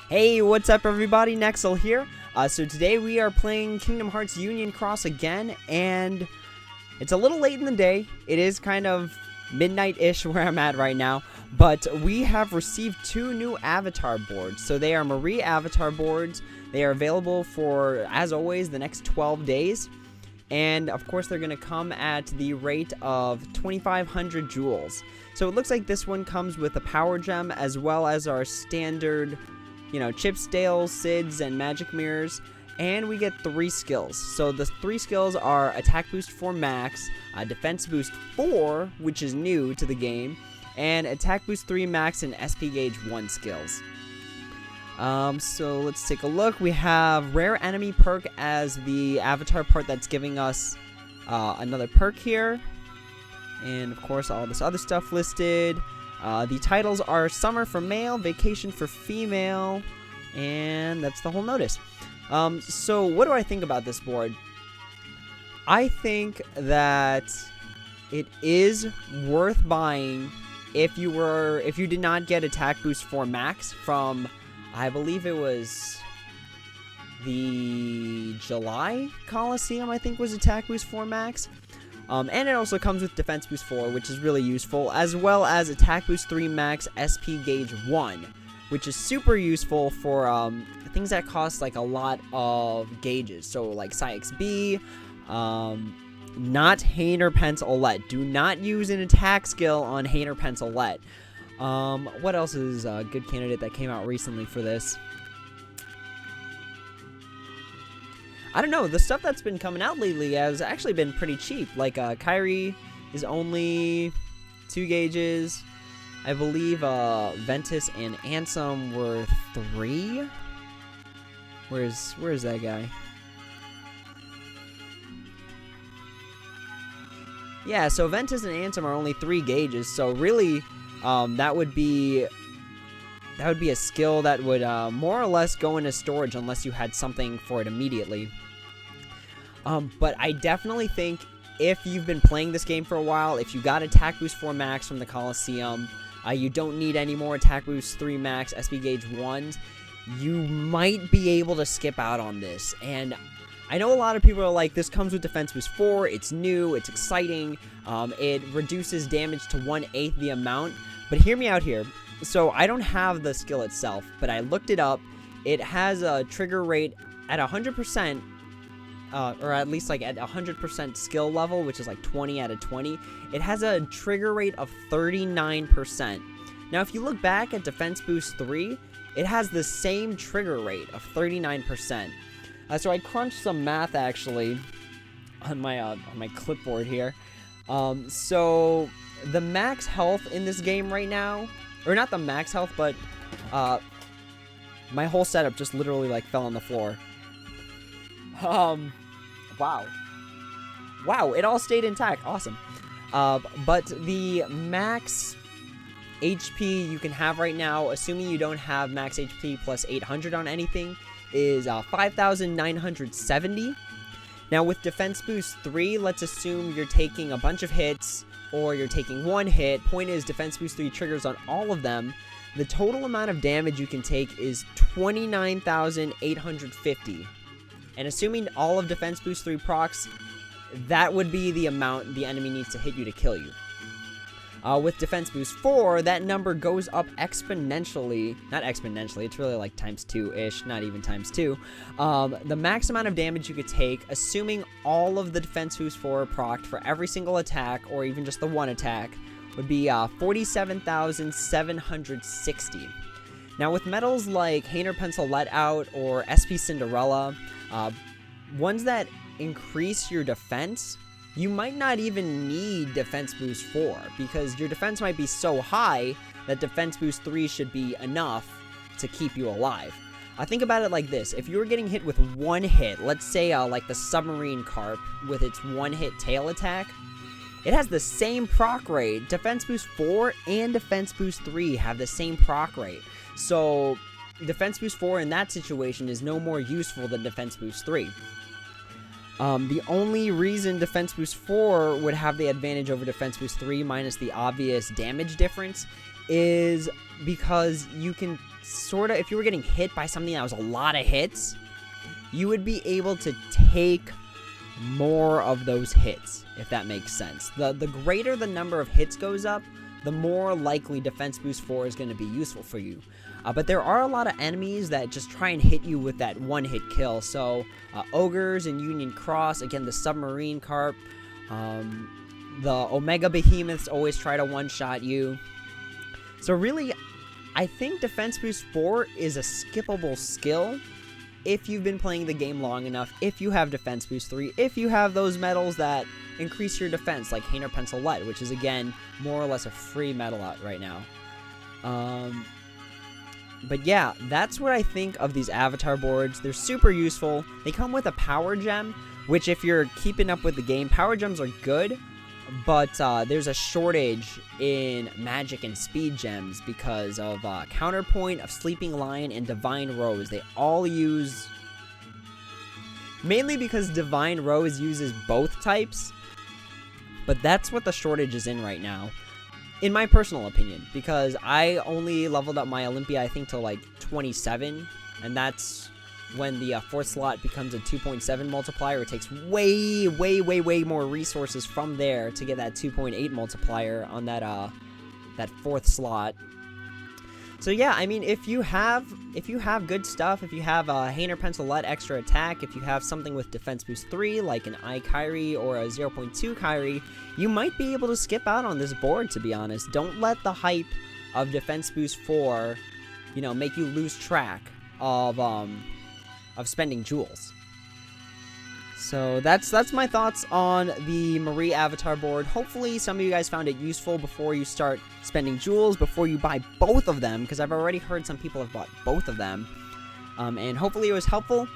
Hey, what's up everybody, Nexel here. So today we are playing Kingdom Hearts Union Cross again, and it's a little late in the day. It is kind of midnight-ish where I'm at right now, but we have received 2 new avatar boards. So they are Marie avatar boards. They are available for, as always, the next 12 days. And of course they're going to come at the rate of 2,500 jewels. So it looks like this one comes with a power gem as well as our standard, Chips, Dales, Sids, and Magic Mirrors. And we get 3 skills. So the 3 skills are Attack Boost 4 Max, Defense Boost 4, which is new to the game, and Attack Boost 3 Max and SP Gauge 1 skills. So let's take a look. We have Rare Enemy perk as the avatar part that's giving us another perk here. And of course all this other stuff listed. The titles are Summer for Male, Vacation for Female, and that's the whole notice. So what do I think about this board? I think that it is worth buying if you did not get Attack Boost 4 Max from, I believe it was the July Coliseum, I think was Attack Boost 4 Max. And it also comes with Defense Boost 4, which is really useful, as well as Attack Boost 3 Max SP Gauge 1, which is super useful for things that cost like a lot of gauges. So like Psyx-B, not Hainer Pencilette. Do not use an attack skill on Hainer Pencilette. What else is a good candidate that came out recently for this? I don't know, the stuff that's been coming out lately has actually been pretty cheap. Like, Kyrie is only 2 gauges. I believe, Ventus and Ansem were 3. Where's that guy? Yeah, so Ventus and Ansem are only 3 gauges, so really, that would be a skill that would more or less go into storage unless you had something for it immediately. But I definitely think if you've been playing this game for a while, if you got Attack Boost 4 Max from the Coliseum, you don't need any more Attack Boost 3 Max SP Gauge 1s, you might be able to skip out on this. And I know a lot of people are like, this comes with Defense Boost 4, it's new, it's exciting, it reduces damage to 1/8 the amount, but hear me out here. So I don't have the skill itself, but I looked it up. It has a trigger rate at 100%, or at least like at 100% skill level, which is like 20 out of 20. It has a trigger rate of 39%. Now, if you look back at Defense Boost 3, it has the same trigger rate of 39%. So I crunched some math actually on my clipboard here. So the max health in this game right now, or not the max health, but my whole setup just literally like fell on the floor. Wow, it all stayed intact. Awesome. But the max HP you can have right now, assuming you don't have max HP plus 800 on anything, is 5,970. Now with Defense Boost 3, let's assume you're taking a bunch of hits, or you're taking 1 hit. Point is, Defense Boost 3 triggers on all of them. The total amount of damage you can take is 29,850. And assuming all of Defense Boost 3 procs, that would be the amount the enemy needs to hit you to kill you. With Defense Boost 4, that number goes up exponentially. Not exponentially, it's really like times 2-ish, not even times 2. The max amount of damage you could take, assuming all of the Defense Boost 4 are procced for every single attack, or even just the one attack, would be 47,760. Now with medals like Hainer Pencilette out or SP Cinderella, ones that increase your defense, you might not even need Defense Boost 4, because your defense might be so high that Defense Boost 3 should be enough to keep you alive. Think about it like this. If you were getting hit with 1 hit, let's say like the Submarine Carp with its 1-hit tail attack, it has the same proc rate. Defense Boost 4 and Defense Boost 3 have the same proc rate. So Defense Boost 4 in that situation is no more useful than Defense Boost 3. The only reason Defense Boost 4 would have the advantage over Defense Boost 3 minus the obvious damage difference is because you can sort of, if you were getting hit by something that was a lot of hits, you would be able to take more of those hits, if that makes sense. The greater the number of hits goes up, the more likely Defense Boost 4 is going to be useful for you. But there are a lot of enemies that just try and hit you with that one-hit kill. So, Ogres and Union Cross, again, the Submarine Carp, the Omega Behemoths always try to one-shot you. So really, I think Defense Boost 4 is a skippable skill if you've been playing the game long enough, if you have Defense Boost 3, if you have those medals that increase your defense, like Hainer Pencil Lead, which is, again, more or less a free medal out right now. But yeah, that's what I think of these avatar boards. They're super useful. They come with a power gem, which if you're keeping up with the game, power gems are good, but there's a shortage in magic and speed gems because of Counterpoint, of Sleeping Lion, and Divine Rose. They all use... mainly because Divine Rose uses both types, but that's what the shortage is in right now. In my personal opinion, because I only leveled up my Olympia, I think, to like 27, and that's when the 4th slot becomes a 2.7 multiplier. It takes way more resources from there to get that 2.8 multiplier on that 4th slot. So yeah, I mean, if you have good stuff, if you have a Hainer Pencil Lead extra attack, if you have something with Defense Boost 3, like an I Kyrie or a 0.2 Kyrie, you might be able to skip out on this board, to be honest. Don't let the hype of Defense Boost 4, you know, make you lose track of spending jewels. So that's my thoughts on the Marie avatar board. Hopefully some of you guys found it useful before you start spending jewels, before you buy both of them, because I've already heard some people have bought both of them. And hopefully it was helpful.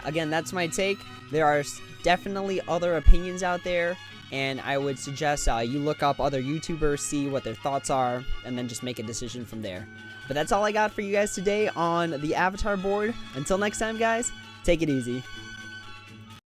Again, that's my take. There are definitely other opinions out there, and I would suggest you look up other YouTubers, see what their thoughts are, and then just make a decision from there. But that's all I got for you guys today on the avatar board. Until next time, guys, take it easy.